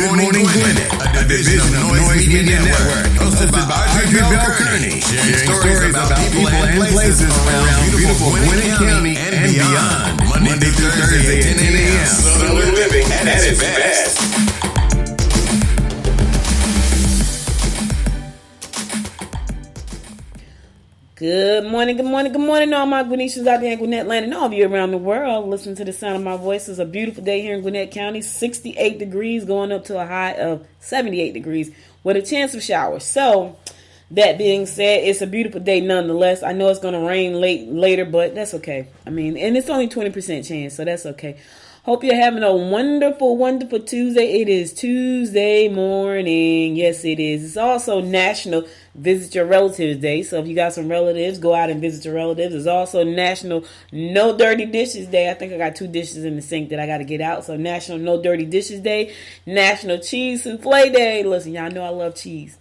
Good Morning Gwinnett, a division of Noise Media Network, hosted by Audrey Bell Kearney, sharing stories about people and places around beautiful Gwinnett County and beyond. Monday through Thursday at 10 a.m. Southern living at its best. Good morning, all my Gwinnetians out there in Gwinnett land and all of you around the world. Listen to the sound of my voice. It's a beautiful day here in Gwinnett County, 68 degrees, going up to a high of 78 degrees with a chance of showers. So, that being said, it's a beautiful day nonetheless. I know it's going to rain later, but that's okay. I mean, and it's only 20% chance, so that's okay. Hope you're having a wonderful, wonderful Tuesday. It is Tuesday morning. Yes, it is. It's also National Visit Your Relatives Day. So if you got some relatives, go out and visit your relatives. It's also National No Dirty Dishes Day. I think I got 2 dishes in the sink that I got to get out. So National No Dirty Dishes Day. National Cheese Souffle Day. Listen, y'all know I love cheese.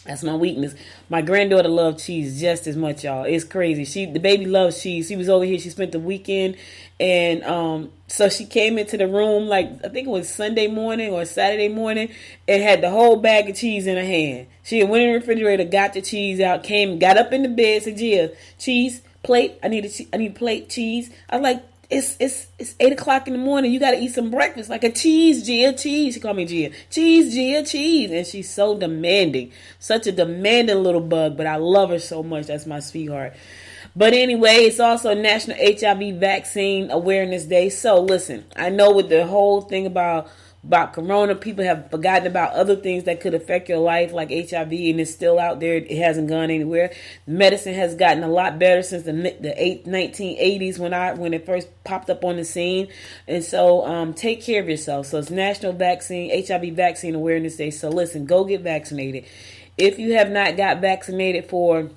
That's my weakness. My granddaughter loves cheese just as much, y'all. It's crazy. The baby loves cheese. She was over here. She spent the weekend, and so she came into the room like I think it was Sunday morning or Saturday morning, and had the whole bag of cheese in her hand. She went in the refrigerator, got the cheese out, got up in the bed, said, "Gia, cheese plate. I need a plate cheese." I was like, It's 8 o'clock in the morning. You got to eat some breakfast, like a cheese, Gia, cheese. She called me Gia. Cheese, Gia, cheese. And she's so demanding. Such a demanding little bug, but I love her so much. That's my sweetheart. But anyway, it's also National HIV Vaccine Awareness Day. So listen, I know with the whole thing about corona, people have forgotten about other things that could affect your life, like HIV, and it's still out there. It hasn't gone anywhere. Medicine has gotten a lot better since the 1980s when it first popped up on the scene. And so take care of yourself. So it's National HIV Vaccine Awareness Day. So listen, go get vaccinated. If you have not got vaccinated for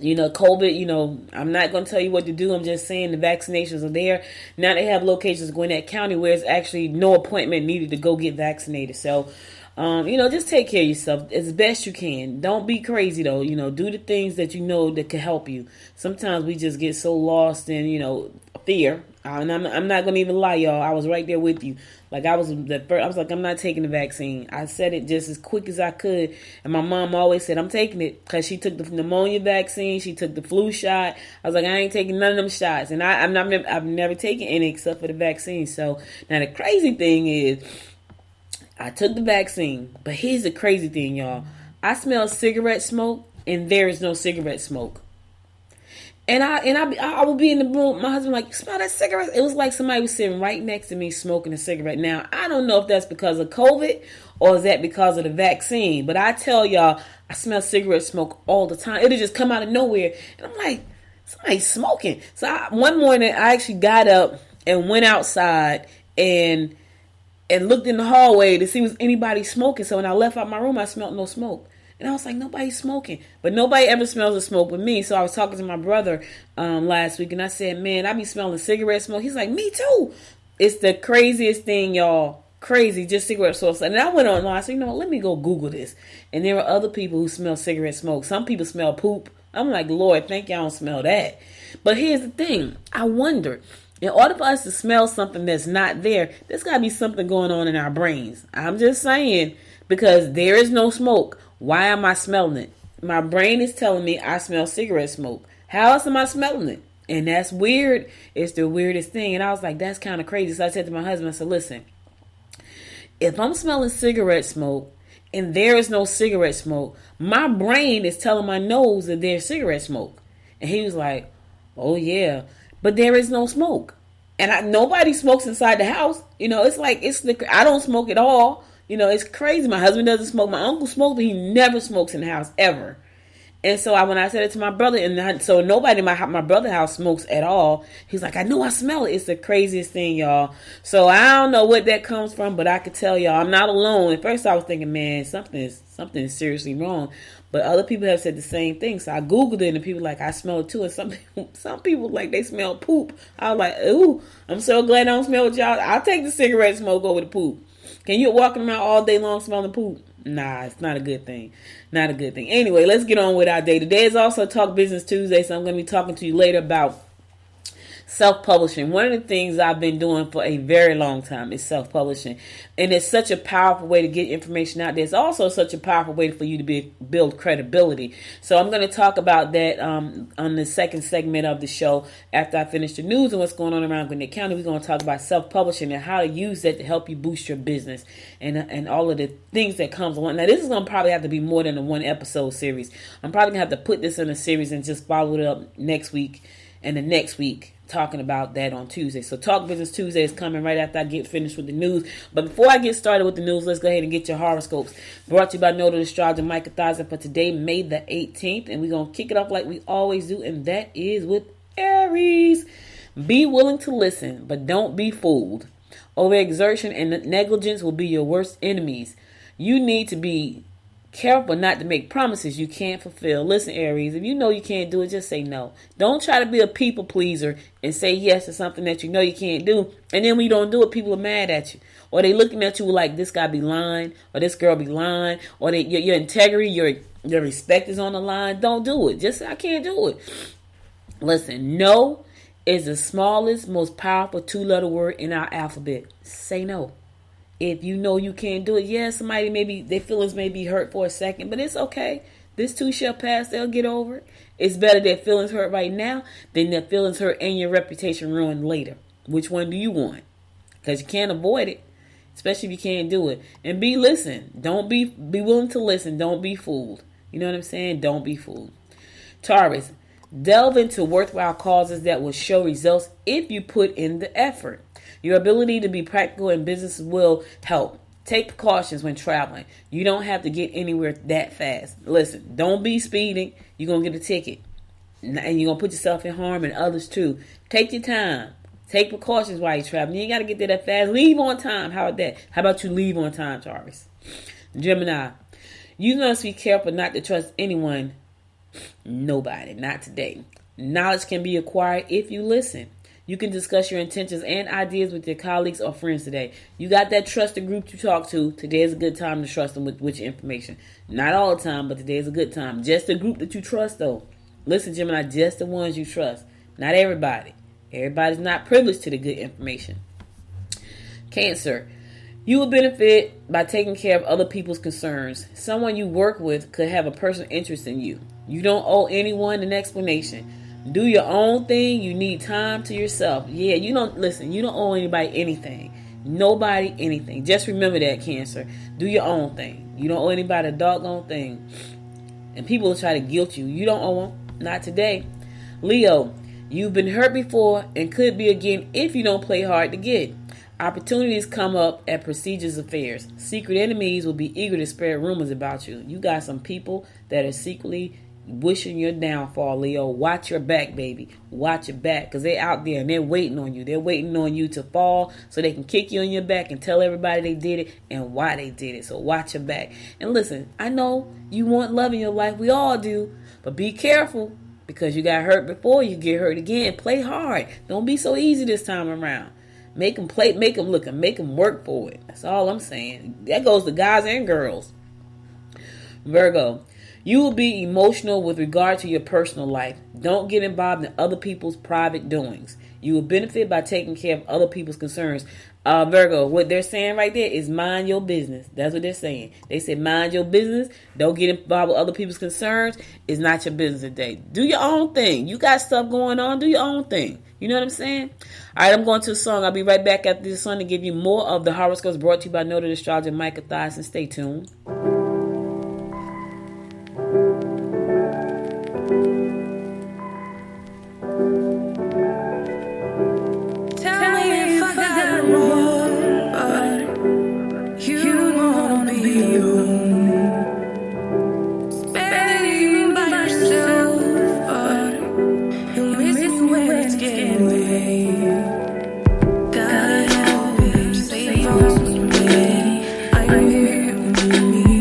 COVID, I'm not going to tell you what to do. I'm just saying the vaccinations are there. Now they have locations in Gwinnett County where it's actually no appointment needed to go get vaccinated. So, just take care of yourself as best you can. Don't be crazy, though. Do the things that that can help you. Sometimes we just get so lost in, fear. And I'm not going to even lie, y'all. I was right there with you. Like, I was like, I'm not taking the vaccine. I said it just as quick as I could. And my mom always said, I'm taking it, because she took the pneumonia vaccine. She took the flu shot. I was like, I ain't taking none of them shots. And I've never taken any except for the vaccine. So now the crazy thing is, I took the vaccine. But here's the crazy thing, y'all. I smell cigarette smoke, and there is no cigarette smoke. And I would be in the room. My husband like, smell that cigarette? It was like somebody was sitting right next to me smoking a cigarette. Now, I don't know if that's because of COVID or is that because of the vaccine. But I tell y'all, I smell cigarette smoke all the time. It'll just come out of nowhere. And I'm like, somebody's smoking. So one morning, I actually got up and went outside and looked in the hallway to see was anybody smoking. So when I left out my room, I smelled no smoke. And I was like, nobody's smoking. But nobody ever smells the smoke with me. So I was talking to my brother last week, and I said, man, I be smelling cigarette smoke. He's like, me too. It's the craziest thing, y'all. Crazy, just cigarette smoke. And I went online. I said, let me go Google this. And there were other people who smell cigarette smoke. Some people smell poop. I'm like, Lord, thank y'all don't smell that. But here's the thing. I wonder, in order for us to smell something that's not there, there's got to be something going on in our brains. I'm just saying, because there is no smoke. Why am I smelling it? My brain is telling me I smell cigarette smoke. How else am I smelling it? And that's weird. It's the weirdest thing. And I was like, that's kind of crazy. So I said to my husband, I said, listen, if I'm smelling cigarette smoke and there is no cigarette smoke, my brain is telling my nose that there's cigarette smoke. And he was like, oh yeah, but there is no smoke. And nobody smokes inside the house. It's like, I don't smoke at all. It's crazy. My husband doesn't smoke. My uncle smokes, but he never smokes in the house, ever. And so when I said it to my brother, so nobody in my brother's house smokes at all. He's like, I know I smell it. It's the craziest thing, y'all. So I don't know what that comes from, but I could tell y'all I'm not alone. At first I was thinking, man, something is seriously wrong. But other people have said the same thing. So I Googled it, and people like, I smell it too. And some people like they smell poop. I was like, ooh, I'm so glad I don't smell what y'all. I'll take the cigarette smoke over the poop. Can you walking around all day long smelling poop? Nah, it's not a good thing. Not a good thing. Anyway, let's get on with our day. Today is also Talk Business Tuesday, so I'm going to be talking to you later about Self-publishing. One of the things I've been doing for a very long time is self-publishing. And it's such a powerful way to get information out there. It's also such a powerful way for you to build credibility. So I'm going to talk about that on the second segment of the show. After I finish the news and what's going on around Gwinnett County, we're going to talk about self-publishing and how to use that to help you boost your business and all of the things that comes along. Now, this is going to probably have to be more than a one episode series. I'm probably going to have to put this in a series and just follow it up next week and the next week, talking about that on Tuesday. So Talk Business Tuesday is coming right after I get finished with the news. But before I get started with the news, let's go ahead and get your horoscopes. Brought to you by Notary Astrologer Micah Thousand for today, May the 18th. And we're going to kick it off like we always do, and that is with Aries. Be willing to listen, but don't be fooled. Overexertion and negligence will be your worst enemies. You need to be careful not to make promises you can't fulfill. Listen, Aries, if you know you can't do it, just say no. Don't try to be a people pleaser and say yes to something that you know you can't do. And then when you don't do it, people are mad at you. Or they looking at you like this guy be lying, or this girl be lying, or your integrity, your respect is on the line. Don't do it. Just say, I can't do it. Listen, no is the smallest, most powerful two-letter word in our alphabet. Say no. If you know you can't do it, yeah, somebody maybe their feelings may be hurt for a second, but it's okay. This too shall pass. They'll get over it. It's better their feelings hurt right now than their feelings hurt and your reputation ruined later. Which one do you want? Because you can't avoid it, especially if you can't do it. And don't be willing to listen. Don't be fooled. You know what I'm saying? Don't be fooled. Taurus, delve into worthwhile causes that will show results if you put in the effort. Your ability to be practical in business will help. Take precautions when traveling. You don't have to get anywhere that fast. Listen, don't be speeding. You're going to get a ticket. And you're going to put yourself in harm and others too. Take your time. Take precautions while you're traveling. You ain't got to get there that fast. Leave on time. How about that? How about you leave on time, Taurus? Gemini, you must be careful not to trust anyone. Nobody. Not today. Knowledge can be acquired if you listen. You can discuss your intentions and ideas with your colleagues or friends today. You got that trusted group to talk to. Today is a good time to trust them with your information. Not all the time, but today is a good time. Just the group that you trust, though. Listen, Gemini, just the ones you trust. Not everybody. Everybody's not privileged to the good information. Cancer, you will benefit by taking care of other people's concerns. Someone you work with could have a personal interest in you. You don't owe anyone an explanation. Do your own thing. You need time to yourself. Yeah, you don't owe anybody anything. Nobody anything. Just remember that, Cancer. Do your own thing. You don't owe anybody a doggone thing. And people will try to guilt you. You don't owe them. Not today. Leo, you've been hurt before and could be again if you don't play hard to get. Opportunities come up at prestigious affairs. Secret enemies will be eager to spread rumors about you. You got some people that are secretly wishing your downfall, Leo. Watch your back, baby. Watch your back, because they're out there and they're waiting on you. They're waiting on you to fall so they can kick you on your back and tell everybody they did it and why they did it. So watch your back. And listen, I know you want love in your life. We all do. But be careful, because you got hurt before, you get hurt again. Play hard. Don't be so easy this time around. Make them play, make them look, and make them work for it. That's all I'm saying. That goes to guys and girls. Virgo, you will be emotional with regard to your personal life. Don't get involved in other people's private doings. You will benefit by taking care of other people's concerns. Virgo, what they're saying right there is mind your business. That's what they're saying. They said mind your business. Don't get involved with other people's concerns. It's not your business today. Do your own thing. You got stuff going on. Do your own thing. You know what I'm saying? All right, I'm going to a song. I'll be right back after this song to give you more of the horoscopes brought to you by Notary Astrologer Micah Thousand. Stay tuned. Gotta help him, save us from me. I'm here with me.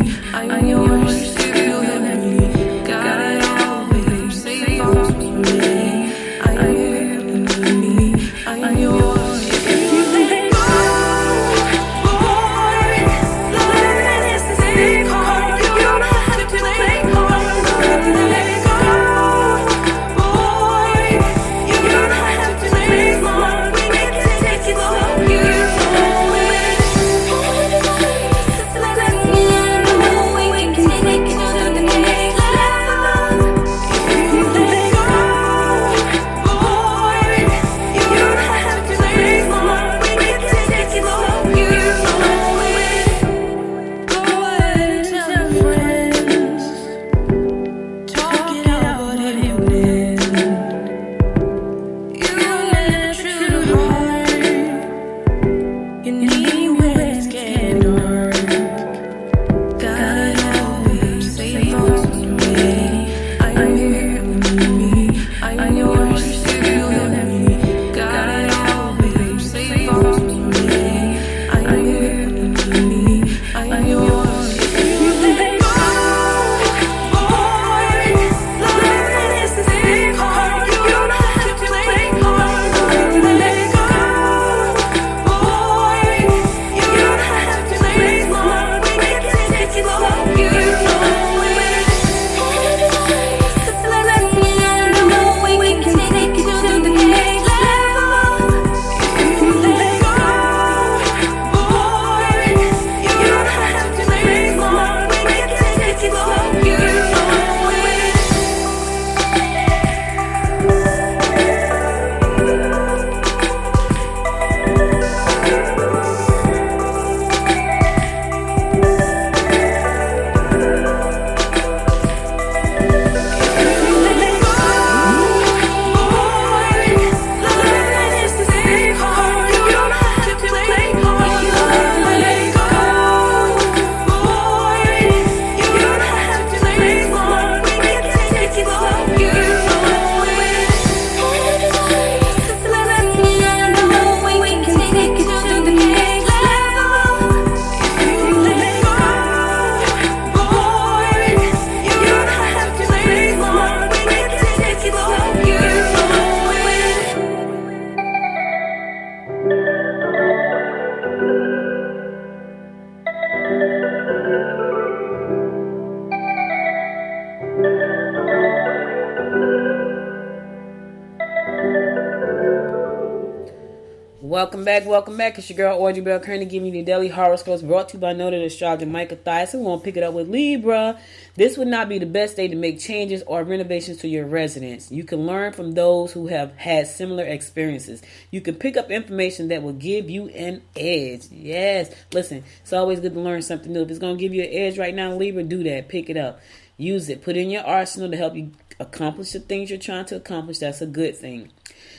Welcome back, welcome back. It's your girl Audrey Bell Kearney giving you the daily horoscopes brought to you by noted astrologer Micah Thias. We want to pick it up with Libra. This would not be the best day to make changes or renovations to your residence. You can learn from those who have had similar experiences. You can pick up information that will give you an edge. Yes, listen, it's always good to learn something new. If it's going to give you an edge right now, Libra, do that. Pick it up. Use it. Put it in your arsenal to help you accomplish the things you're trying to accomplish. That's a good thing.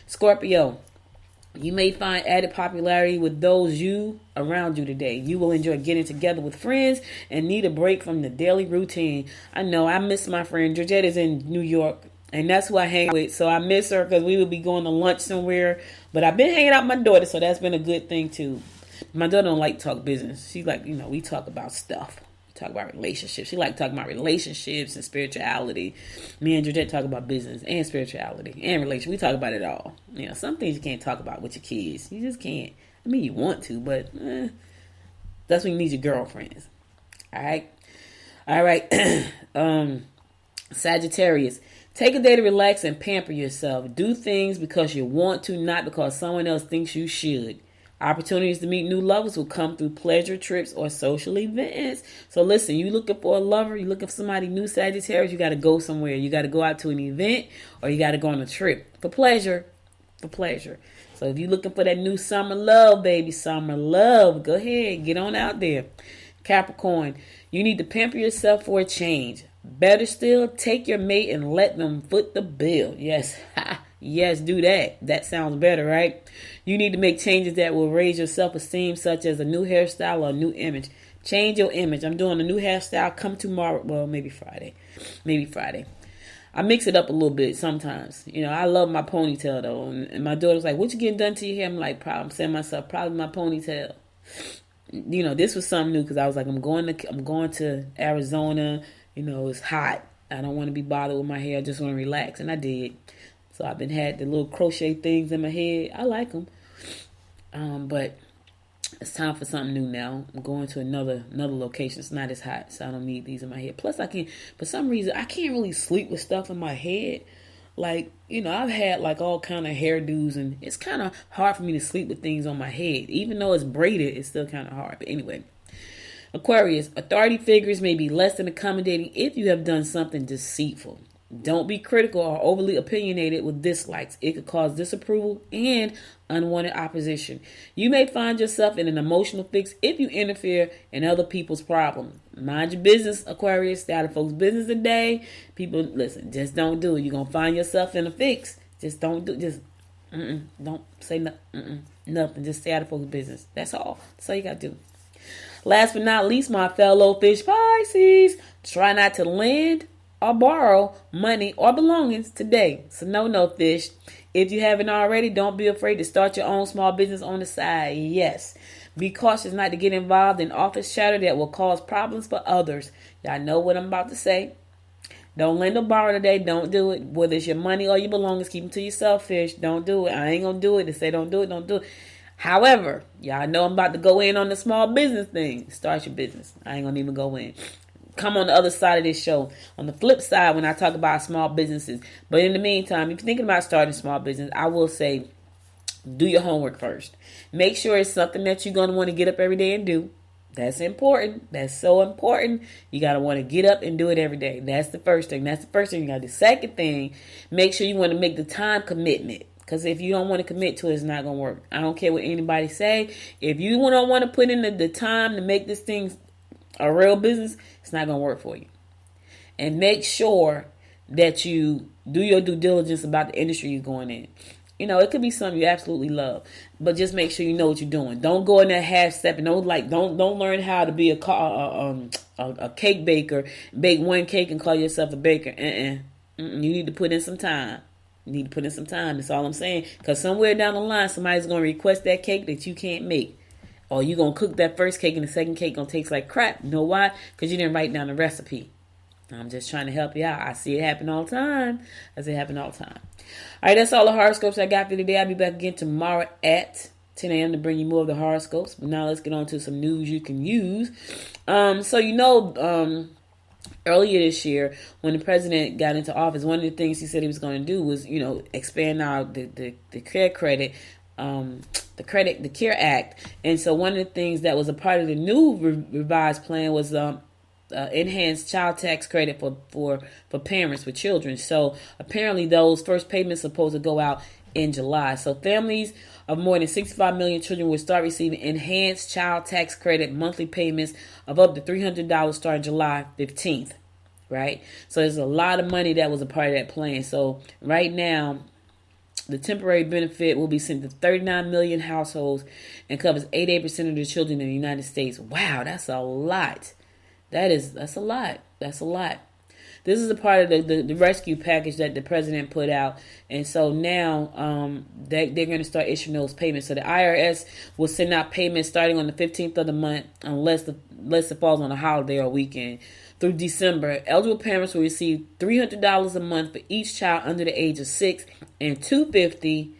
Scorpio. You may find added popularity with those you around you today. You will enjoy getting together with friends and need a break from the daily routine. I know I miss my friend. Georgette is in New York, and that's who I hang with. So I miss her because we would be going to lunch somewhere. But I've been hanging out with my daughter, so that's been a good thing too. My daughter don't like to talk business. She like, we talk about stuff. Talk about relationships. She like talking about relationships and spirituality. Me and Georgette talk about business and spirituality and relationship. We talk about it all. Some things you can't talk about with your kids. You just can't. I mean, you want to, but that's when you need your girlfriends. All right. Sagittarius. Take a day to relax and pamper yourself. Do things because you want to, not because someone else thinks you should. Opportunities to meet new lovers will come through pleasure trips or social events. So listen, you looking for a lover, you looking for somebody new, Sagittarius, you got to go somewhere. You got to go out to an event or you got to go on a trip for pleasure. So if you're looking for that new summer love, baby, summer love, go ahead, get on out there. Capricorn, you need to pamper yourself for a change. Better still, take your mate and let them foot the bill. Yes, yes, do that. That sounds better, right? You need to make changes that will raise your self-esteem, such as a new hairstyle or a new image. Change your image. I'm doing a new hairstyle. Come tomorrow. Well, maybe Friday. I mix it up a little bit sometimes. I love my ponytail, though. And my daughter's like, what you getting done to your hair? I'm like, I'm saying myself, probably my ponytail. This was something new because I was like, I'm going to Arizona. It's hot. I don't want to be bothered with my hair. I just want to relax. And I did. So I've been had the little crochet things in my head. I like them. But it's time for something new now. I'm going to another location. It's not as hot, so I don't need these in my head. Plus, for some reason, I can't really sleep with stuff in my head. Like, I've had like all kind of hairdos, and it's kind of hard for me to sleep with things on my head. Even though it's braided, it's still kind of hard. But anyway. Aquarius, authority figures may be less than accommodating if you have done something deceitful. Don't be critical or overly opinionated with dislikes. It could cause disapproval and unwanted opposition. You may find yourself in an emotional fix if you interfere in other people's problems. Mind your business, Aquarius. Stay out of folks' business today. People, listen, just don't do it. You're going to find yourself in a fix. Just don't do it. Don't say nothing. Just stay out of folks' business. That's all. That's all you got to do. Last but not least, my fellow fish Pisces, try not to lend or borrow money or belongings today. So no fish. If you haven't already, don't be afraid to start your own small business on the side. Yes. Be cautious not to get involved in office chatter that will cause problems for others. Y'all know what I'm about to say. Don't lend or borrow today. Don't do it. Whether it's your money or your belongings, keep them to yourself, fish. Don't do it. I ain't going to do it. They say don't do it. Don't do it. However, y'all know I'm about to go in on the small business thing. Start your business. I ain't going to even go in. Come on the other side of this show. On the flip side, when I talk about small businesses. But in the meantime, if you're thinking about starting a small business, I will say do your homework first. Make sure it's something that you're going to want to get up every day and do. That's important. That's so important. You got to want to get up and do it every day. That's the first thing. You got to do. The second thing, make sure you want to make the time commitment. Because if you don't want to commit to it, it's not going to work. I don't care what anybody say. If you don't want to put in the time to make this thing a real business, it's not going to work for you. And make sure that you do your due diligence about the industry you're going in. It could be something you absolutely love, but just make sure you know what you're doing. Don't go in there half step and don't learn how to be a cake baker, bake one cake and call yourself a baker. You need to put in some time. That's all I'm saying. Because somewhere down the line, somebody's going to request that cake that you can't make. Or you're going to cook that first cake and the second cake going to taste like crap. You know why? Because you didn't write down the recipe. I'm just trying to help you out. I see it happen all the time. All right, that's all the horoscopes I got for today. I'll be back again tomorrow at 10 a.m. to bring you more of the horoscopes. But now let's get on to some news you can use. Earlier this year, when the president got into office, one of the things he said he was going to do was, expand out the care credit the CARE Act. And so one of the things that was a part of the new revised plan was enhanced child tax credit for parents with children. So apparently those first payments are supposed to go out in July. So families of more than 65 million children will start receiving enhanced child tax credit monthly payments of up to $300 starting July 15th. Right? So there's a lot of money that was a part of that plan. So right now, the temporary benefit will be sent to 39 million households and covers 88% of the children in the United States. Wow, that's a lot. That's a lot. That's a lot. This is a part of the rescue package that the president put out. And so now they're going to start issuing those payments. So the IRS will send out payments starting on the 15th of the month unless it falls on a holiday or weekend. Through December, eligible parents will receive $300 a month for each child under the age of 6 and $250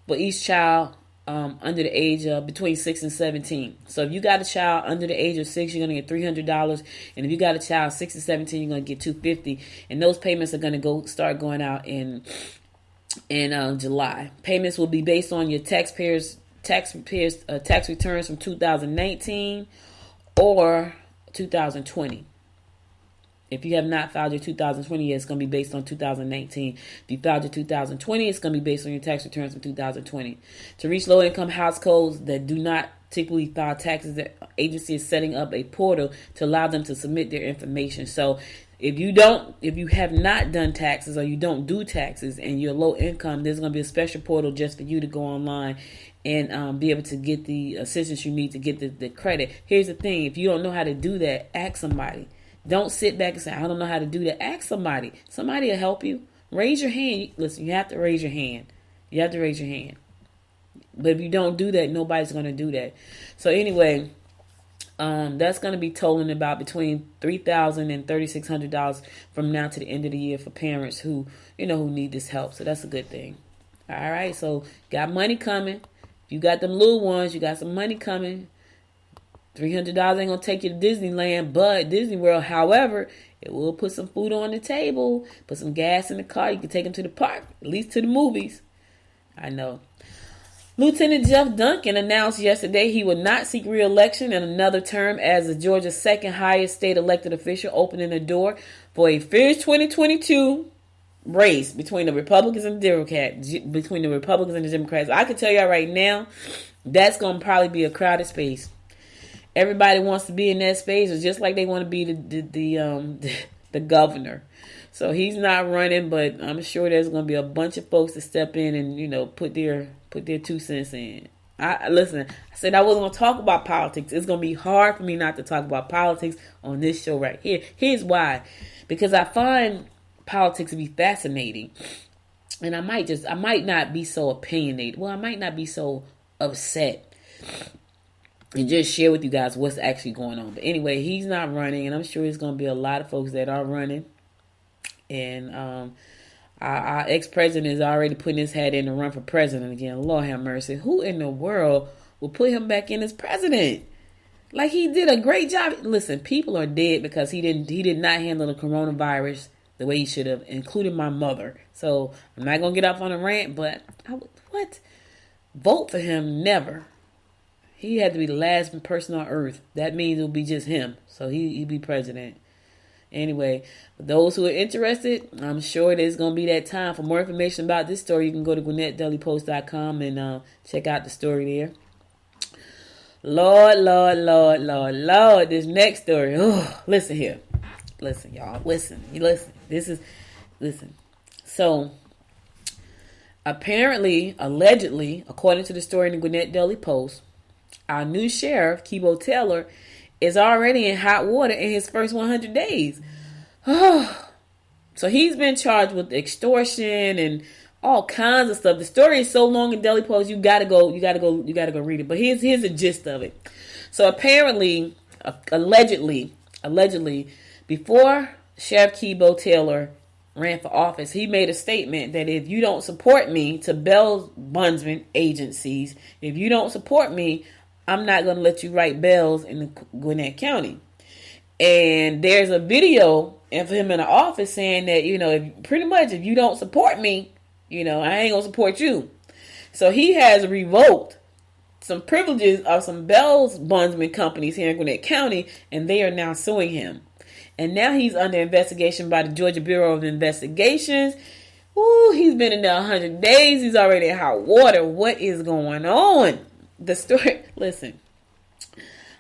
for each child under the age of between 6 and 17. So if you got a child under the age of 6, you're going to get $300. And if you got a child 6 and 17, you're going to get $250. And those payments are going to start going out in July. Payments will be based on your tax returns from 2019 or 2020. If you have not filed your 2020, it's going to be based on 2019. If you filed your 2020, it's going to be based on your tax returns from 2020. To reach low-income households that do not typically file taxes, the agency is setting up a portal to allow them to submit their information. So if you have not done taxes or you don't do taxes and you're low income, there's going to be a special portal just for you to go online and be able to get the assistance you need to get the credit. Here's the thing. If you don't know how to do that, ask somebody. Don't sit back and say, I don't know how to do that. Ask somebody. Somebody will help you. Raise your hand. Listen, you have to raise your hand. You have to raise your hand. But if you don't do that, nobody's going to do that. So anyway, that's going to be totaling about between $3,000 and $3,600 from now to the end of the year for parents who need this help. So that's a good thing. All right. So got money coming. If you got them little ones, you got some money coming. $300 ain't going to take you to Disneyland, but Disney World, however, it will put some food on the table, put some gas in the car. You can take them to the park, at least to the movies. I know. Lieutenant Jeff Duncan announced yesterday he would not seek re-election in another term as the Georgia's second highest state elected official, opening the door for a fierce 2022 race between the Republicans and the Democrats. I can tell y'all right now, that's going to probably be a crowded space. Everybody wants to be in that space. It's just like they want to be the governor. So he's not running, but I'm sure there's going to be a bunch of folks to step in and put their 2 cents in. I said I wasn't going to talk about politics. It's going to be hard for me not to talk about politics on this show right here. Here's why. Because I find politics to be fascinating. And I might not be so opinionated. Well, I might not be so upset. And just share with you guys what's actually going on. But anyway, he's not running, and I'm sure there's going to be a lot of folks that are running. And our ex-president is already putting his hat in to run for president again. Lord have mercy. Who in the world will put him back in as president? Like, he did a great job. Listen, people are dead because he did not handle the coronavirus the way he should have, including my mother. So I'm not going to get off on a rant, but vote for him? Never. He had to be the last person on earth. That means it'll be just him. So he'd be president. Anyway, for those who are interested, I'm sure there's going to be that time. For more information about this story, you can go to GwinnettDailyPost.com and check out the story there. Lord, this next story. Oh, listen here. Listen, y'all. Listen. Listen. So, apparently, allegedly, according to the story in the Gwinnett Daily Post, our new sheriff, Kibo Taylor, is already in hot water in his first 100 days. So he's been charged with extortion and all kinds of stuff. The story is so long in Daily Post, you gotta go read it. But here's the gist of it. So apparently, allegedly, before Sheriff Kibo Taylor ran for office, he made a statement that if you don't support me to bail bondsman agencies, if you don't support me, I'm not going to let you write bails in Gwinnett County. And there's a video of him in the office saying that, if you don't support me, I ain't going to support you. So he has revoked some privileges of some Bell's bondsman companies here in Gwinnett County, and they are now suing him. And now he's under investigation by the Georgia Bureau of Investigations. Ooh, he's been in there 100 days. He's already in hot water. What is going on? The story, listen,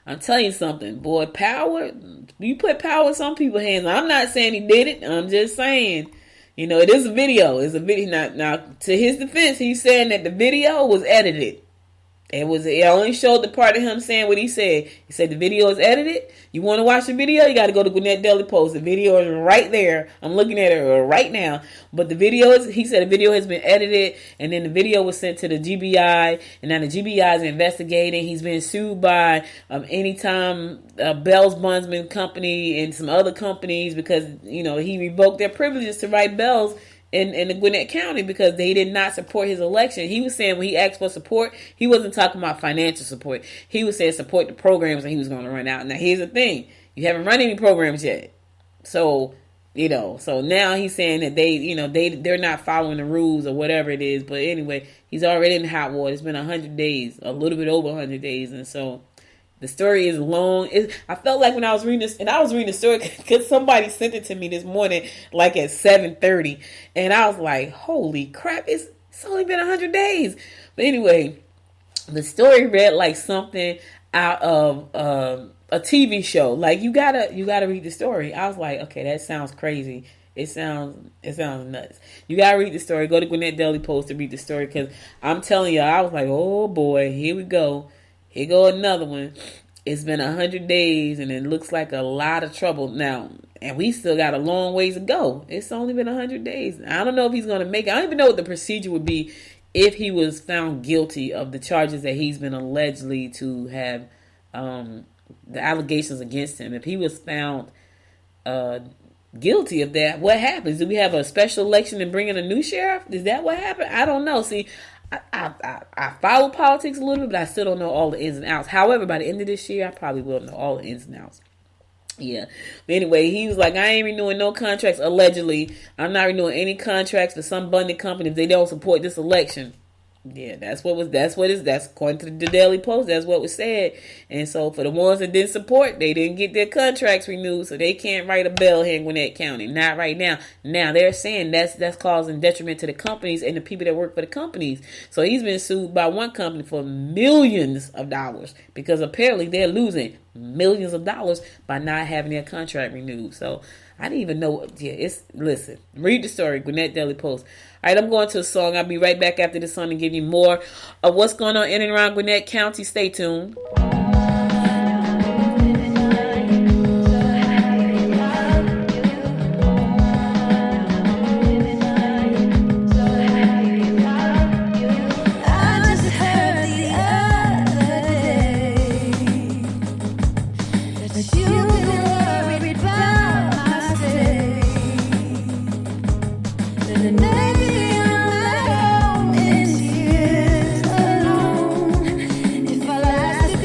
I'm telling you something, boy, power, you put power in some people's hands. I'm not saying he did it. I'm just saying, you know, it is a video. It's a video. Now, to his defense, he's saying that the video was edited. It only showed the part of him saying what he said. He said the video is edited. You want to watch the video? You got to go to Gwinnett Daily Post. The video is right there. I'm looking at it right now. But the video is, he said the video has been edited, and then the video was sent to the GBI, and now the GBI is investigating. He's been sued by Anytime Bell's Bondsman Company and some other companies because, you know, he revoked their privileges to write Bell's in the Gwinnett County because they did not support his election. He was saying when he asked for support, he wasn't talking about financial support. He was saying support the programs that he was going to run out. Now, here's the thing. You haven't run any programs yet. So, you know, so now he's saying that they're not following the rules or whatever it is. But anyway, he's already in hot water. It's been 100 days, a little bit over 100 days. And so the story is long. I felt like when I was reading this, and I was reading the story because somebody sent it to me this morning, like at 7:30, and I was like, "Holy crap! It's only been 100 days." But anyway, the story read like something out of a TV show. Like you gotta read the story. I was like, okay, that sounds crazy. It sounds nuts. You gotta read the story. Go to Gwinnett Daily Post to read the story because I'm telling you, I was like, oh boy, here we go. Here go another one. It's been 100 days, and it looks like a lot of trouble now. And we still got a long ways to go. It's only been 100 days. I don't know if he's going to make it. I don't even know what the procedure would be if he was found guilty of the charges that he's been allegedly to have, the allegations against him. If he was found guilty of that, what happens? Do we have a special election and bring in a new sheriff? Is that what happened? I don't know. See, I follow politics a little bit, but I still don't know all the ins and outs. However, by the end of this year, I probably will know all the ins and outs. Yeah. But anyway, he was like, I ain't renewing no contracts, allegedly. I'm not renewing any contracts for some bundling company if they don't support this election. Yeah, that's according to the Daily Post, that's what was said. And so for the ones that didn't support, they didn't get their contracts renewed, so they can't write a bell here in Gwinnett County. Not right now. Now they're saying that's causing detriment to the companies and the people that work for the companies. So he's been sued by one company for millions of dollars because apparently they're losing millions of dollars by not having their contract renewed. So I didn't even know. Yeah, listen, read the story, Gwinnett Daily Post. All right, I'm going to a song. I'll be right back after this song and give you more of what's going on in and around Gwinnett County. Stay tuned. If I lasted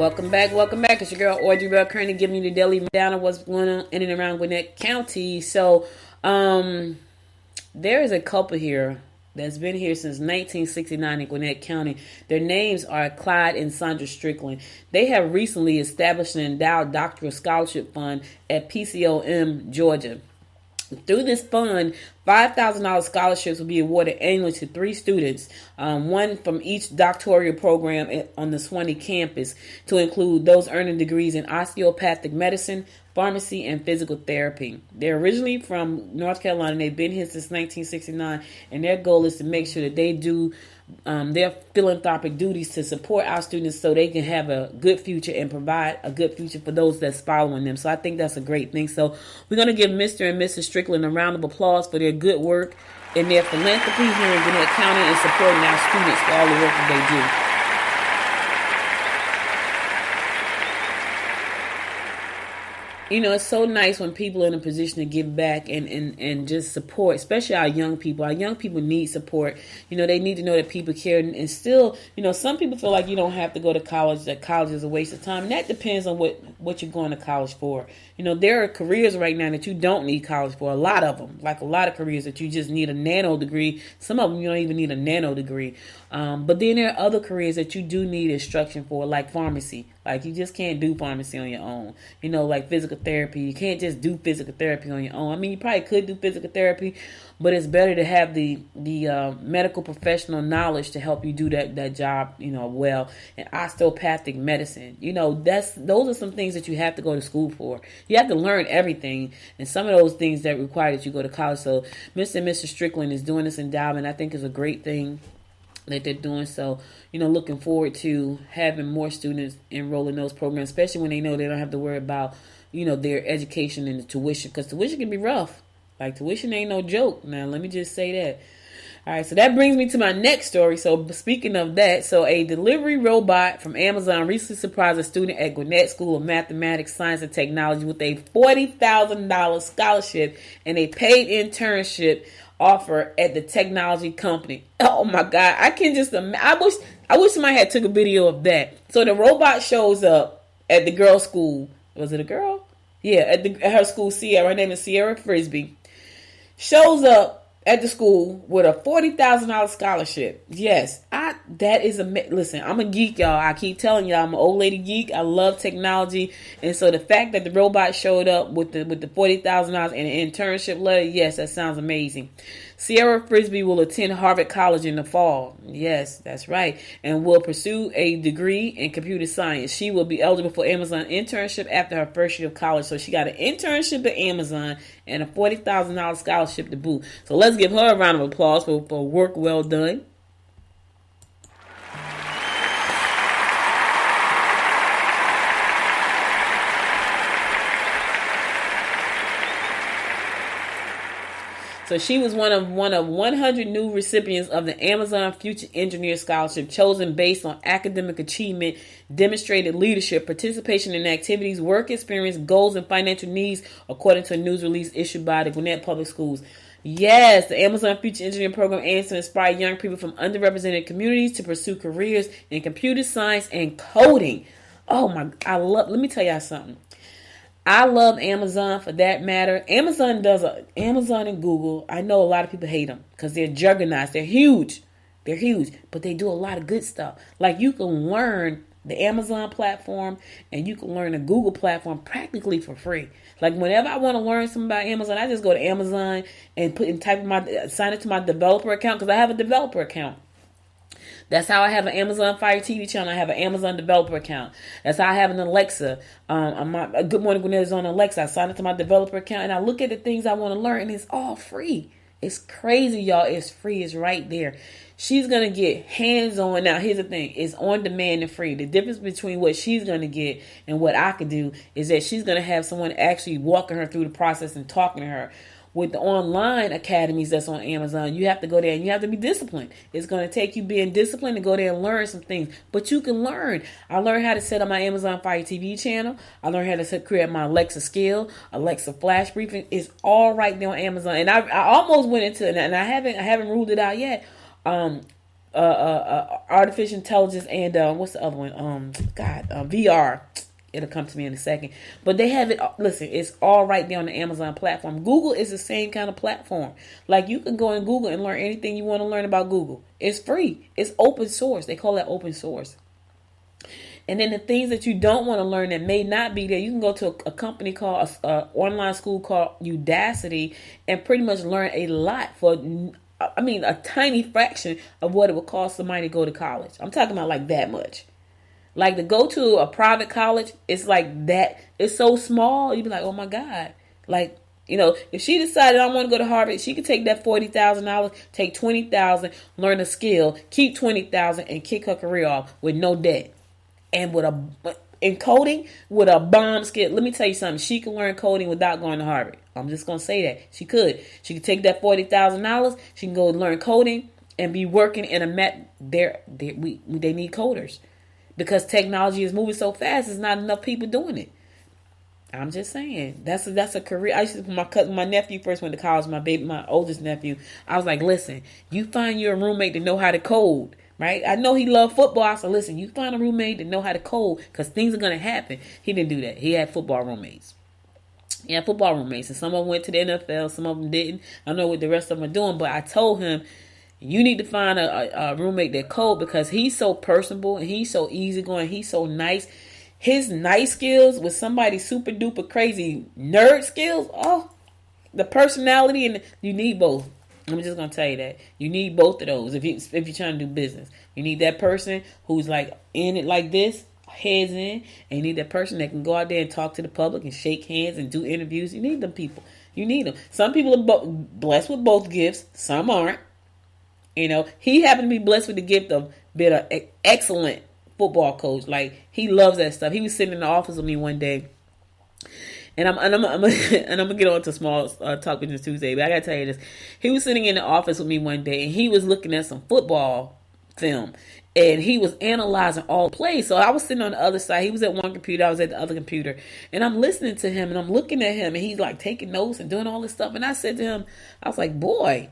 Welcome back. It's your girl Audrey Bell Kearney giving you the daily rundown of what's going on in and around Gwinnett County. So, there is a couple here that's been here since 1969 in Gwinnett County. Their names are Clyde and Sandra Strickland. They have recently established an endowed doctoral scholarship fund at PCOM, Georgia. Through this fund, $5,000 scholarships will be awarded annually to 3 students, one from each doctoral program on the Swanee campus, to include those earning degrees in osteopathic medicine, pharmacy, and physical therapy. They're originally from North Carolina. They've been here since 1969, and their goal is to make sure that they do their philanthropic duties to support our students so they can have a good future and provide a good future for those that's following them. So I think that's a great thing. So we're going to give Mr. and Mrs. Strickland a round of applause for their good work and their philanthropy here in Gwinnett County and supporting our students for all the work that they do. You know, it's so nice when people are in a position to give back and just support, especially our young people. Our young people need support. You know, they need to know that people care. And still, you know, some people feel like you don't have to go to college, that college is a waste of time. And that depends on what you're going to college for. You know, there are careers right now that you don't need college for. A lot of them, like a lot of careers that you just need a nano degree. Some of them you don't even need a nano degree. But then there are other careers that you do need instruction for, like pharmacy. Like, you just can't do pharmacy on your own. You know, like physical therapy. You can't just do physical therapy on your own. I mean, you probably could do physical therapy, but it's better to have the medical professional knowledge to help you do that job, you know, well. And osteopathic medicine. You know, those are some things that you have to go to school for. You have to learn everything. And some of those things that require that you go to college. So, Mr. and Mrs. Strickland is doing this endowment. I think is a great thing that they're doing. So, you know, looking forward to having more students enroll in those programs, especially when they know they don't have to worry about, you know, their education and the tuition, because tuition can be rough. Like, tuition ain't no joke. Now, let me just say that. All right, so that brings me to my next story. So, speaking of that, so a delivery robot from Amazon recently surprised a student at Gwinnett School of Mathematics, Science, and Technology with a $40,000 scholarship and a paid internship offer at the technology company. Oh my God, I can just imagine. I wish somebody had took a video of that. So the robot shows up at the girl's school. Was it a girl? Yeah, at her school, Sierra. Her name is Sierra Frisbee. Shows up at the school with a $40,000 scholarship. Yes, listen, I'm a geek, y'all. I keep telling y'all, I'm an old lady geek. I love technology. And so the fact that the robot showed up with the $40,000 and an internship letter, yes, that sounds amazing. Sierra Frisbee will attend Harvard College in the fall. Yes, that's right. And will pursue a degree in computer science. She will be eligible for Amazon internship after her first year of college. So she got an internship at Amazon and a $40,000 scholarship to boot. So let's give her a round of applause for work well done. So she was one of 100 new recipients of the Amazon Future Engineer Scholarship, chosen based on academic achievement, demonstrated leadership, participation in activities, work experience, goals, and financial needs, according to a news release issued by the Gwinnett Public Schools. Yes, the Amazon Future Engineering Program aims to inspire young people from underrepresented communities to pursue careers in computer science and coding. Oh my, let me tell y'all something. I love Amazon for that matter. Amazon and Google. I know a lot of people hate them because they're juggernauts. They're huge, but they do a lot of good stuff. Like, you can learn the Amazon platform and you can learn the Google platform practically for free. Like, whenever I want to learn something about Amazon, I just go to Amazon and sign it to my developer account, because I have a developer account. That's how I have an Amazon Fire TV channel. I have an Amazon developer account. That's how I have an Alexa. Good Morning Gwinnett is on Alexa. I sign it to my developer account, and I look at the things I want to learn, and it's all free. It's crazy, y'all. It's free. It's right there. She's going to get hands-on. Now, here's the thing. It's on demand and free. The difference between what she's going to get and what I could do is that she's going to have someone actually walking her through the process and talking to her. With the online academies that's on Amazon, you have to go there and you have to be disciplined. It's going to take you being disciplined to go there and learn some things. But you can learn. I learned how to set up my Amazon Fire TV channel. I learned how to create my Alexa skill, Alexa flash briefing. It's all right there on Amazon. And I almost went into it, and I haven't ruled it out yet. artificial intelligence and what's the other one? VR. It'll come to me in a second. But they have it. Listen, it's all right there on the Amazon platform. Google is the same kind of platform. Like, you can go on Google and learn anything you want to learn about Google. It's free. It's open source. They call that open source. And then the things that you don't want to learn that may not be there, you can go to a company called, an online school called Udacity, and pretty much learn a lot for, a tiny fraction of what it would cost somebody to go to college. I'm talking about like that much. Like, to go to a private college, it's like that. It's so small, you'd be like, oh my God. Like, if she decided I want to go to Harvard, she could take that $40,000, take $20,000, learn a skill, keep $20,000, and kick her career off with no debt. And in coding, with a bomb skill. Let me tell you something. She can learn coding without going to Harvard. I'm just going to say that. She could. She could take that $40,000. She can go learn coding and be working in a they need coders. Because technology is moving so fast, there's not enough people doing it. I'm just saying. That's a career. I used to, my nephew first went to college, my oldest nephew. I was like, listen, you find your roommate to know how to code. Right? I know he loved football. I said, listen, you find a roommate to know how to code, because things are going to happen. He didn't do that. He had football roommates. And some of them went to the NFL. Some of them didn't. I don't know what the rest of them are doing. But I told him, you need to find a roommate that code, because he's so personable and he's so easygoing. He's so nice. His nice skills with somebody super duper crazy nerd skills. Oh, the personality, and you need both. I'm just gonna tell you that you need both of those if you're trying to do business. You need that person who's like in it like this, heads in, and you need that person that can go out there and talk to the public and shake hands and do interviews. You need them people. You need them. Some people are blessed with both gifts. Some aren't. He happened to be blessed with the gift of being an excellent football coach. Like, he loves that stuff. He was sitting in the office with me one day. And I'm gonna get on to small talk business Tuesday, but I gotta tell you this. He was sitting in the office with me one day, and he was looking at some football film, and he was analyzing all plays. So I was sitting on the other side. He was at one computer, I was at the other computer, and I'm listening to him, and I'm looking at him, and he's like taking notes and doing all this stuff. And I said to him, I was like, boy,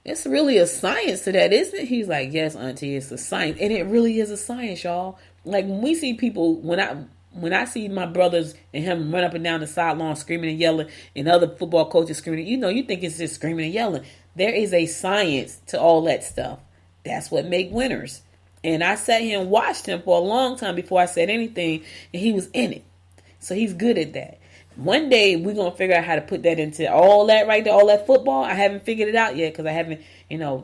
it's really a science to that, isn't it? He's like, yes, auntie, it's a science, and it really is a science, y'all. Like, when we see people, when I see my brothers and him run up and down the sideline screaming and yelling, and other football coaches screaming, you think it's just screaming and yelling. There is a science to all that stuff. That's what make winners. And I sat here and watched him for a long time before I said anything, and he was in it. So he's good at that. One day we're going to figure out how to put that into all that right there, all that football. I haven't figured it out yet, because I haven't,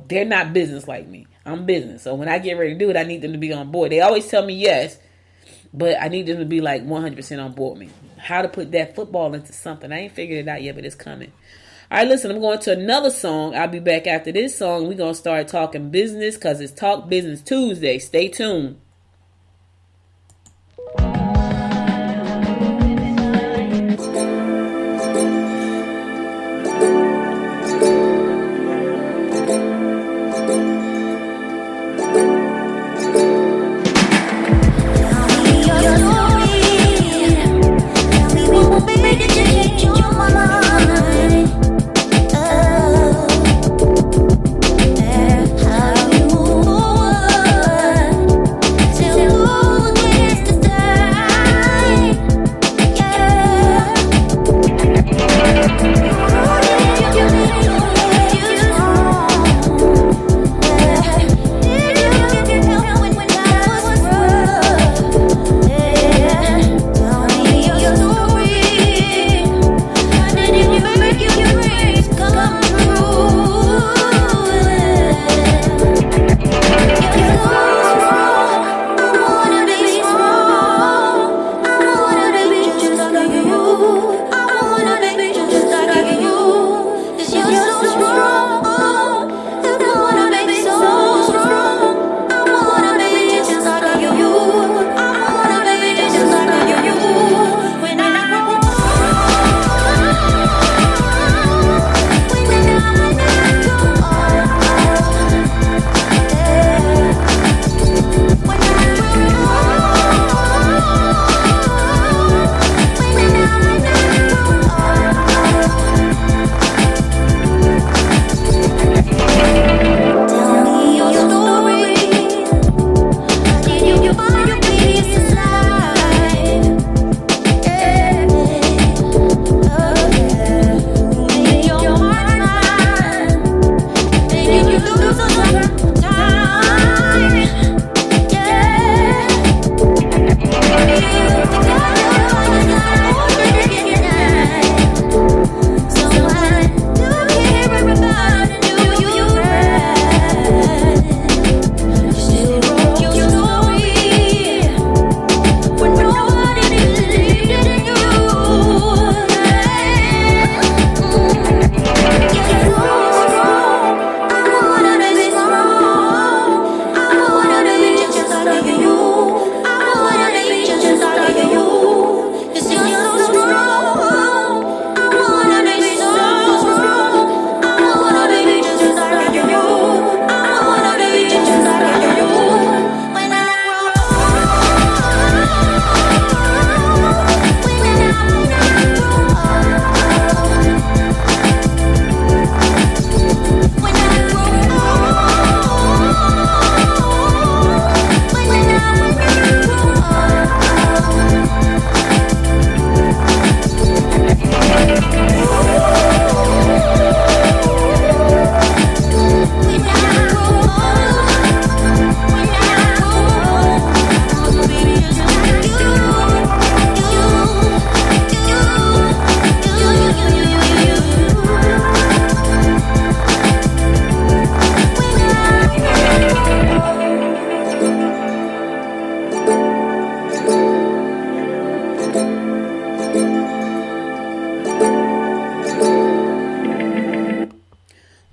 they're not business like me. I'm business. So when I get ready to do it, I need them to be on board. They always tell me yes, but I need them to be like 100% on board with me. How to put that football into something. I ain't figured it out yet, but it's coming. All right, listen, I'm going to another song. I'll be back after this song. We're going to start talking business, because it's Talk Business Tuesday. Stay tuned.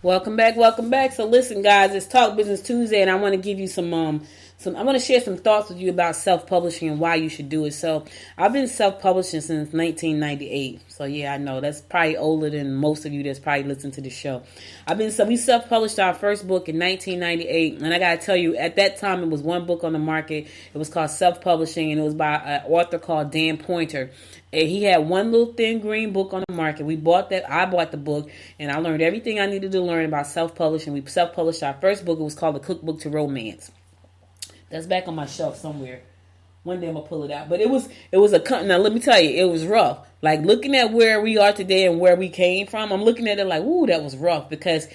Welcome back, welcome back. So listen, guys, it's Talk Business Tuesday, and I want to give you some I want to share some thoughts with you about self-publishing and why you should do it. So I've been self-publishing since 1998. So yeah, I know that's probably older than most of you that's probably listened to the show. We self-published our first book in 1998, and I gotta tell you, at that time it was one book on the market. It was called Self-Publishing, and it was by an author called Dan Poynter. And he had one little thin green book on the market. I bought the book, and I learned everything I needed to learn about self-publishing. We self-published our first book. It was called The Cookbook to Romance. That's back on my shelf somewhere. One day I'm gonna pull it out. But it was now let me tell you, it was rough. Like, looking at where we are today and where we came from, I'm looking at it like, ooh, that was rough, because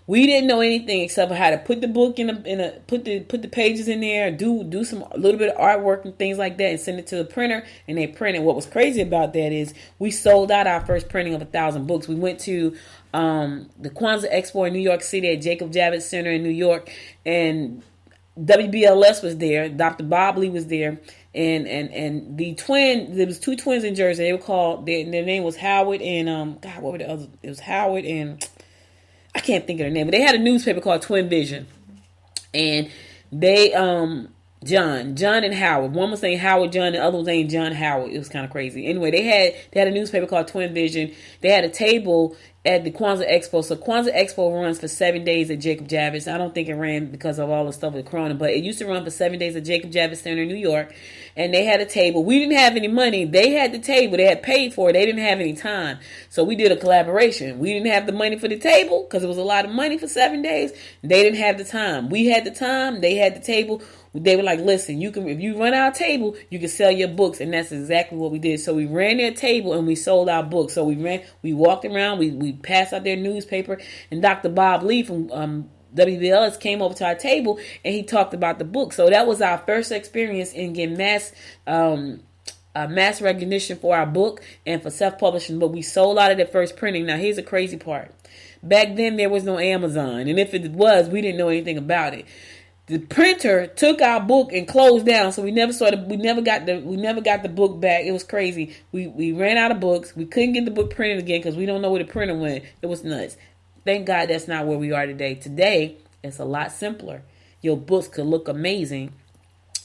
we didn't know anything except for how to put the book put the pages in there, do a little bit of artwork and things like that, and send it to the printer, and they print it. What was crazy about that is we sold out our first printing of 1,000 books. We went to the Kwanzaa Expo in New York City at Jacob Javits Center in New York, and WBLS was there. Dr. Bob Lee was there, and there was two twins in Jersey. They were called, their name was Howard and what were the others? It was Howard and I can't think of their name, but they had a newspaper called Twin Vision, and they John and Howard. One was saying Howard John, the other was saying John Howard. It was kind of crazy. Anyway, they had a newspaper called Twin Vision. They had a table at the Kwanzaa Expo. So Kwanzaa Expo runs for 7 days at Jacob Javits. I don't think it ran because of all the stuff with Corona, but it used to run for 7 days at Jacob Javits Center in New York. And they had a table. We didn't have any money. They had the table. They had paid for it. They didn't have any time. So we did a collaboration. We didn't have the money for the table because it was a lot of money for 7 days. They didn't have the time. We had the time. They had the table. They were like, listen, if you run our table, you can sell your books. And that's exactly what we did. So we ran their table and we sold our books. So we walked around, we passed out their newspaper, and Dr. Bob Lee from WBLS came over to our table and he talked about the book. So that was our first experience in getting mass recognition for our book and for self-publishing. But we sold out of the first printing. Now here's the crazy part. Back then there was no Amazon, and if it was, we didn't know anything about it. The printer took our book and closed down, so we never got the book back. It was crazy. We ran out of books. We couldn't get the book printed again because we don't know where the printer went. It was nuts. Thank God that's not where we are today. Today, it's a lot simpler. Your books could look amazing.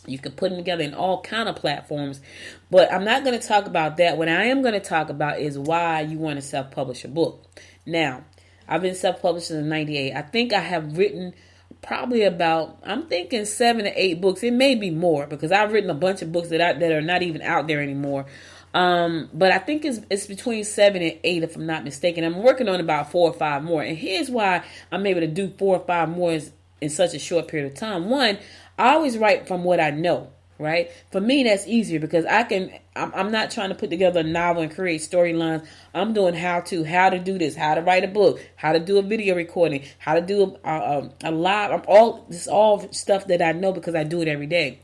You can put them together in all kind of platforms. But I'm not going to talk about that. What I am going to talk about is why you want to self-publish a book. Now, I've been self-publishing in 98. I think I have written probably I'm thinking 7 to 8 books. It may be more because I've written a bunch of books that are not even out there anymore. But I think it's between 7 and 8, if I'm not mistaken. I'm working on about 4 or 5 more. And here's why I'm able to do 4 or 5 more in such a short period of time. One, I always write from what I know, right? For me, that's easier because I'm not trying to put together a novel and create storylines. I'm doing how to do this, how to write a book, how to do a video recording, how to do a live. All stuff that I know because I do it every day.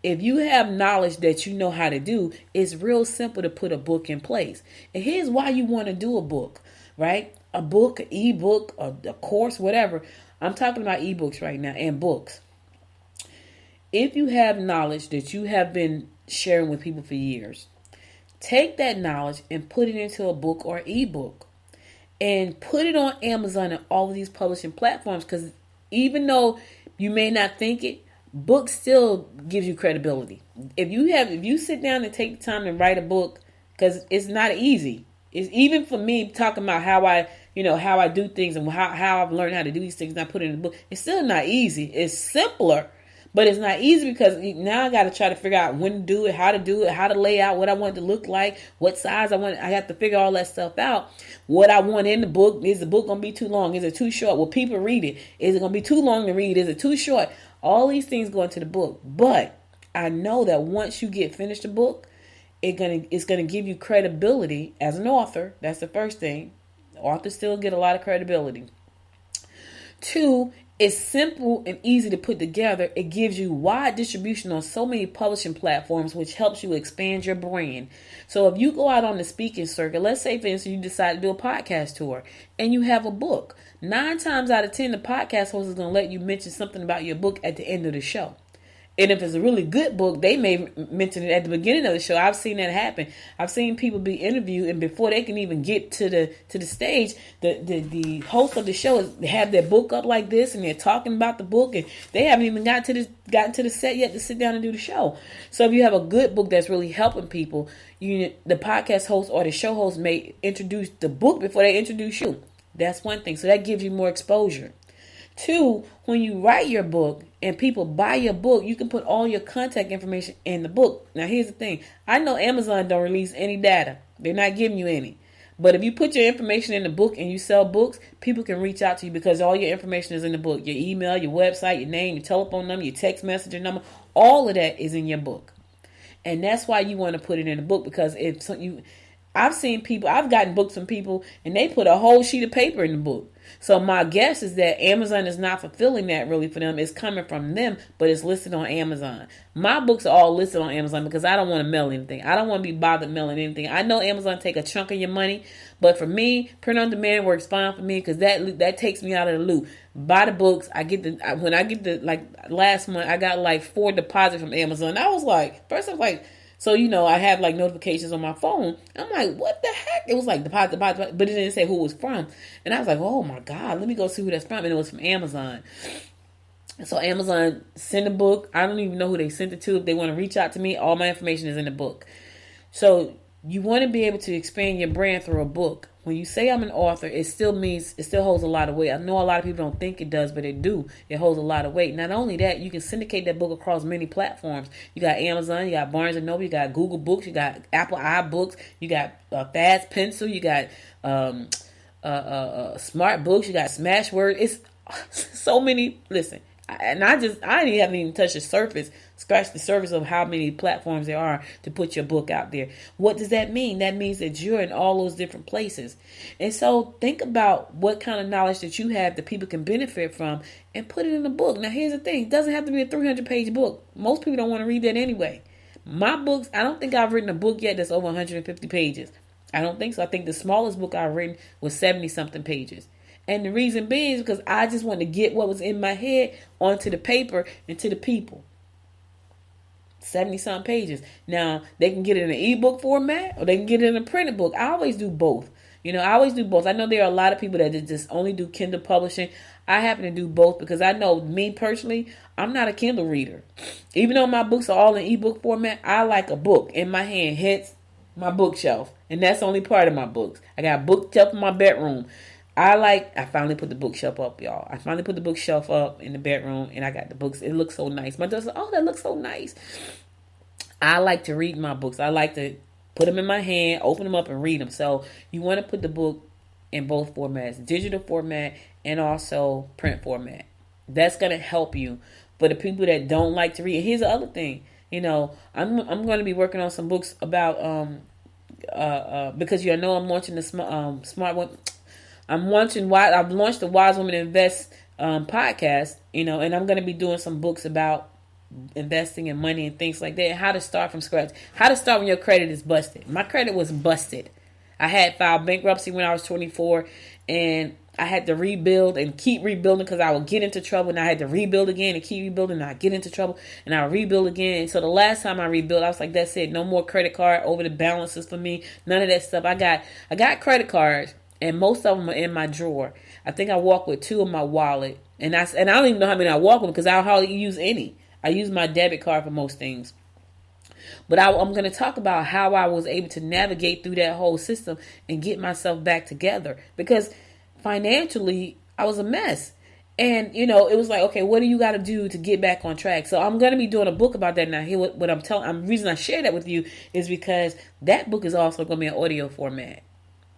If you have knowledge that you know how to do, it's real simple to put a book in place. And here's why you want to do a book, right? A book, an ebook, a course, whatever. I'm talking about ebooks right now and books. If you have knowledge that you have been sharing with people for years, take that knowledge and put it into a book or ebook and put it on Amazon and all of these publishing platforms, because even though you may not think it, book still gives you credibility. If you sit down and take the time to write a book, because it's not easy. It's even for me talking about how I do things and how I've learned how to do these things and I put it in the book. It's still not easy. It's simpler, but it's not easy because now I got to try to figure out when to do it, how to lay out what I want it to look like, what size I want. I have to figure all that stuff out. What I want in the book. Is the book going to be too long? Is it too short? Will people read it? Is it going to be too long to read? Is it too short? All these things go into the book. But I know that once you get finished the book, it's gonna give you credibility as an author. That's the first thing. Authors still get a lot of credibility. 2, it's simple and easy to put together. It gives you wide distribution on so many publishing platforms, which helps you expand your brand. So if you go out on the speaking circuit, let's say, for instance, you decide to do a podcast tour and you have a book, 9 times out of 10, the podcast host is going to let you mention something about your book at the end of the show. And if it's a really good book, they may mention it at the beginning of the show. I've seen that happen. I've seen people be interviewed, and before they can even get to the stage, the host of the show have their book up like this, and they're talking about the book, and they haven't even gotten to the set yet to sit down and do the show. So if you have a good book that's really helping people, the podcast host or the show host may introduce the book before they introduce you. That's one thing. So that gives you more exposure. 2, when you write your book and people buy your book, you can put all your contact information in the book. Now, here's the thing. I know Amazon don't release any data. They're not giving you any. But if you put your information in the book and you sell books, people can reach out to you because all your information is in the book. Your email, your website, your name, your telephone number, your text messenger number, all of that is in your book. And that's why you want to put it in the book, because I've seen people, I've gotten books from people and they put a whole sheet of paper in the book. So my guess is that Amazon is not fulfilling that really for them. It's coming from them, but it's listed on Amazon. My books are all listed on Amazon because I don't want to mail anything. I don't want to be bothered mailing anything. I know Amazon take a chunk of your money, but for me, print on demand works fine for me because that takes me out of the loop. Buy the books. When I get like last month, I got like 4 deposits from Amazon. I was like, first I was like, so, I have like notifications on my phone. I'm like, what the heck? It was like deposit, but it didn't say who it was from. And I was like, oh my God, let me go see who that's from. And it was from Amazon. So Amazon sent a book. I don't even know who they sent it to. If they want to reach out to me, all my information is in the book. So you want to be able to expand your brand through a book. When you say I'm an author, it still holds a lot of weight. I know a lot of people don't think it does, but it do. It holds a lot of weight. Not only that, you can syndicate that book across many platforms. You got Amazon, you got Barnes & Noble, you got Google Books, you got Apple iBooks, you got Fast Pencil, you got Smart Books, you got Smashword. It's so many. Listen, I haven't even touched the surface, scratch the surface of how many platforms there are to put your book out there. What does that mean? That means that you're in all those different places. And so think about what kind of knowledge that you have that people can benefit from and put it in a book. Now, here's the thing. It doesn't have to be a 300-page book. Most people don't want to read that anyway. My books, I don't think I've written a book yet that's over 150 pages. I don't think so. I think the smallest book I've written was 70-something pages. And the reason being is because I just wanted to get what was in my head onto the paper and to the people. 70-something pages. Now, they can get it in an ebook format or they can get it in a printed book. I always do both. I always do both. I know there are a lot of people that just only do Kindle publishing. I happen to do both because I know, me personally, I'm not a Kindle reader. Even though my books are all in ebook format, I like a book in my hand, hence my bookshelf. And that's the only part of my books. I got a bookshelf in my bedroom. I finally put the bookshelf up, y'all. I finally put the bookshelf up in the bedroom and I got the books. It looks so nice. My daughter said, oh, that looks so nice. I like to read my books. I like to put them in my hand, open them up and read them. So you want to put the book in both formats, digital format and also print format. That's going to help you. For the people that don't like to read, here's the other thing. I'm going to be working on some books about, because I'm launching the smart one. I've launched the Wise Women Invest podcast, and I'm going to be doing some books about investing in money and things like that. How to start from scratch. How to start when your credit is busted. My credit was busted. I had filed bankruptcy when I was 24, and I had to rebuild and keep rebuilding because I would get into trouble, and I had to rebuild again and keep rebuilding, and I get into trouble, and I rebuild again. And so the last time I rebuilt, I was like, that's it. No more credit card over the balances for me. None of that stuff. I got credit cards. And most of them are in my drawer. I think I walk with 2 in my wallet. And I don't even know how many I walk with because I hardly use any. I use my debit card for most things. But I'm going to talk about how I was able to navigate through that whole system and get myself back together. Because financially, I was a mess. And, it was like, okay, what do you got to do to get back on track? So I'm going to be doing a book about that now. Here, what I'm telling, the reason I share that with you is because that book is also going to be an audio format.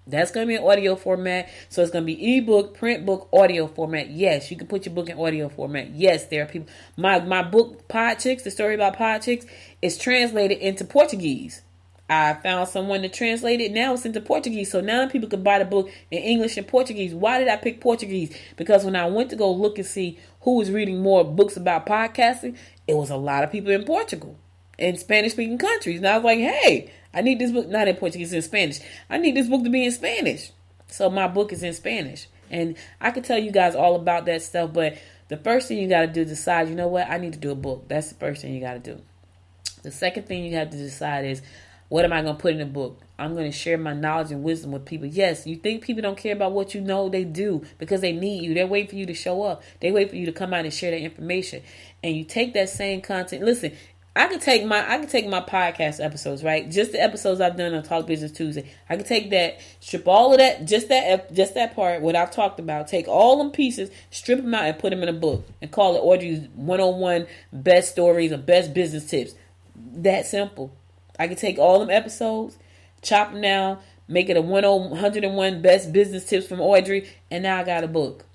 That's going to be an audio format. So it's going to be ebook, print book, audio format. Yes, you can put your book in audio format. Yes, there are people. My book, Pod Chicks, the story about Pod Chicks, is translated into Portuguese. I found someone to translate it. Now it's into Portuguese. So now people can buy the book in English and Portuguese. Why did I pick Portuguese? Because when I went to go look and see who was reading more books about podcasting, it was a lot of people in Portugal and Spanish-speaking countries. And I was like, hey, I need this book, not in Portuguese, in Spanish. I need this book to be in Spanish. So my book is in Spanish. And I could tell you guys all about that stuff, but The first thing you got to do is decide, you know what, I need to do a book. That's the first thing you got to do. The second thing you have to decide is, what am I going to put in a book? I'm going to share my knowledge and wisdom with people. Yes, you think people don't care about what you know? They do, because they need you. They're waiting for you to show up. They wait for you to come out and share that information. And you take that same content. Listen, I can take my podcast episodes, right? Just the episodes I've done on Talk Business Tuesday. I can take that, strip all of that, just that part, what I've talked about, take all them pieces, strip them out and put them in a book and call it Audrey's 101 Best Stories or Best Business Tips. That simple. I can take all them episodes, chop them down, make it a 101 Best Business Tips from Audrey, and now I got a book.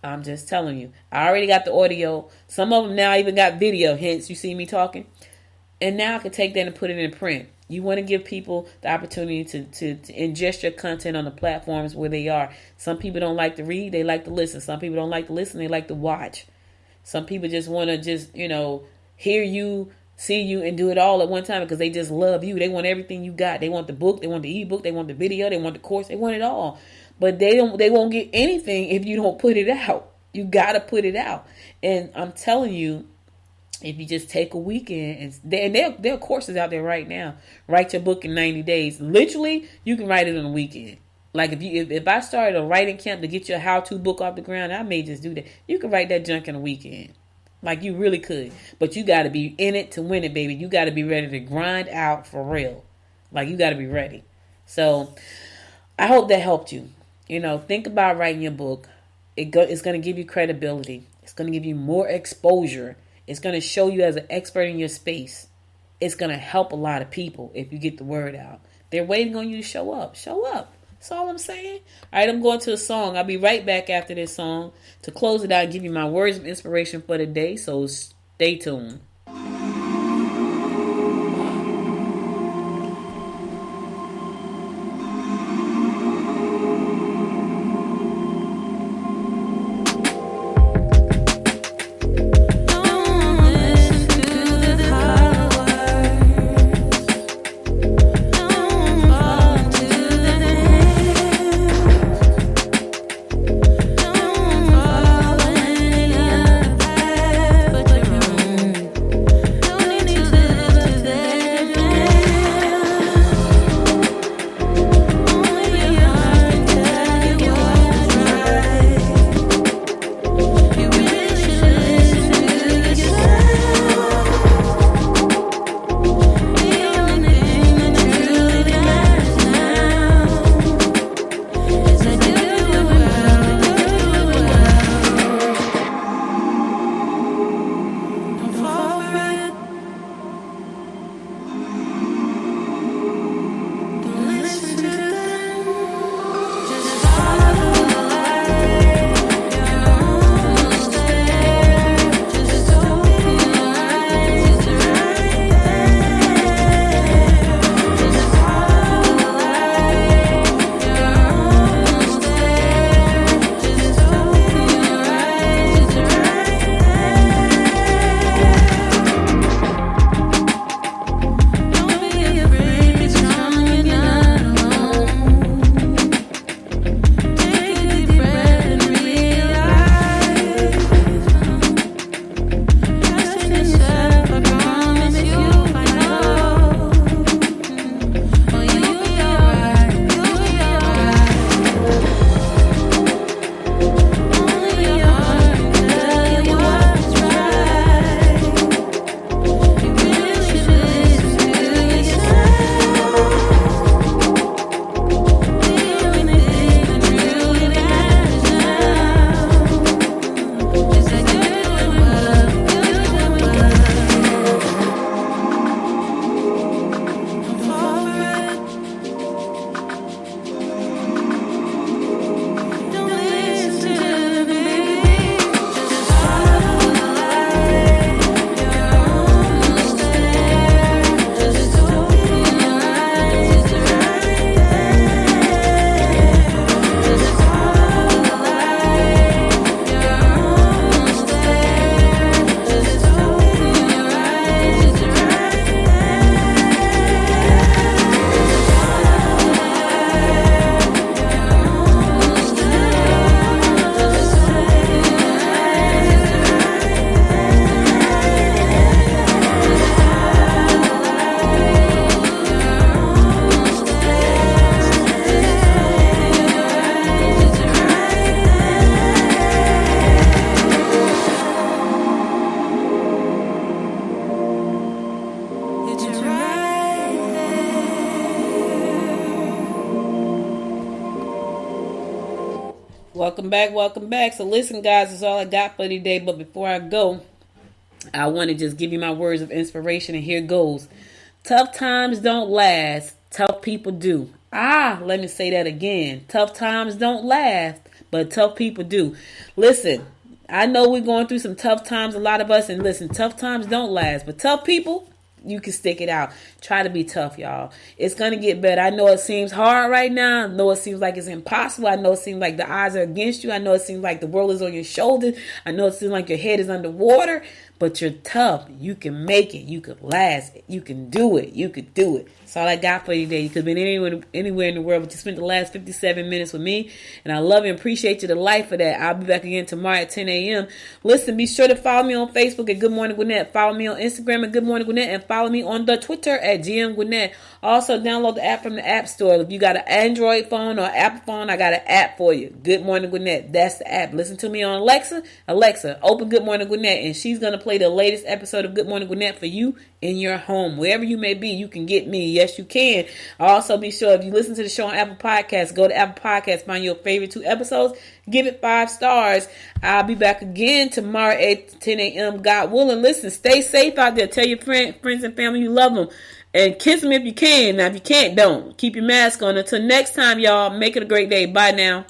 I'm just telling you. I already got the audio. Some of them now even got video, hence you see me talking. And now I can take that and put it in print. You want to give people the opportunity to ingest your content on the platforms where they are. Some people don't like to read, they like to listen. Some people don't like to listen, they like to watch. Some people just want to hear you, see you, and do it all at one time because they just love you. They want everything you got. They want the book, they want the ebook, they want the video, they want the course, they want it all. But they won't get anything if you don't put it out. You got to put it out. And I'm telling you, if you just take a weekend, and there are courses out there right now. Write your book in 90 days. Literally, you can write it on a weekend. Like if I started a writing camp to get your how-to book off the ground, I may just do that. You can write that junk in a weekend. Like you really could. But you got to be in it to win it, baby. You got to be ready to grind out for real. Like you got to be ready. So I hope that helped you. Think about writing your book. It's going to give you credibility. It's going to give you more exposure. It's going to show you as an expert in your space. It's going to help a lot of people if you get the word out. They're waiting on you to show up. Show up. That's all I'm saying. All right, I'm going to a song. I'll be right back after this song to close it out and give you my words of inspiration for the day. So stay tuned. Welcome back, welcome back. So listen, guys, that's all I got for today. But before I go, I want to just give you my words of inspiration, and here goes. Tough times don't last. Tough people do. Let me say that again. Tough times don't last, but tough people do. Listen, I know we're going through some tough times, a lot of us, and listen, tough times don't last, but tough people, you can stick it out. Try to be tough, y'all. It's going to get better. I know it seems hard right now. I know it seems like it's impossible. I know it seems like the odds are against you. I know it seems like the world is on your shoulders. I know it seems like your head is underwater, but you're tough. You can make it. You can last it. You can do it. You could do it. That's all I got for you today. You could have been anywhere in the world, but you spent the last 57 minutes with me, and I love and appreciate you to life for that. I'll be back again tomorrow at 10 a.m. Listen, be sure to follow me on Facebook at Good Morning Gwinnett. Follow me on Instagram at Good Morning Gwinnett, and follow me on the Twitter at GM Gwinnett. Also, download the app from the App Store. If you got an Android phone or Apple phone, I got an app for you. Good Morning Gwinnett. That's the app. Listen to me on Alexa. Alexa, open Good Morning Gwinnett, and she's going to play the latest episode of Good Morning Gwinnett for you in your home. Wherever you may be, you can get me. Yes, you can. Also, be sure if you listen to the show on Apple Podcasts, go to Apple Podcasts, find your favorite 2 episodes, give it 5 stars. I'll be back again tomorrow at 10 a.m. God willing. Listen, stay safe out there. Tell your friends and family you love them. And kiss them if you can. Now, if you can't, don't. Keep your mask on. Until next time, y'all, make it a great day. Bye now.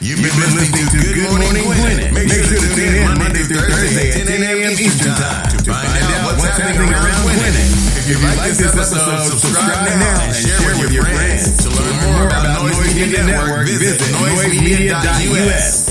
You've been listening to Good Morning Gwinnett. Make sure to tune in Monday through Thursday at 10 a.m. Eastern Time to find out what's happening around Gwinnett. If you like this episode, subscribe now and share with your friends. To learn more about Noise Media Network, visit noisemedia.us.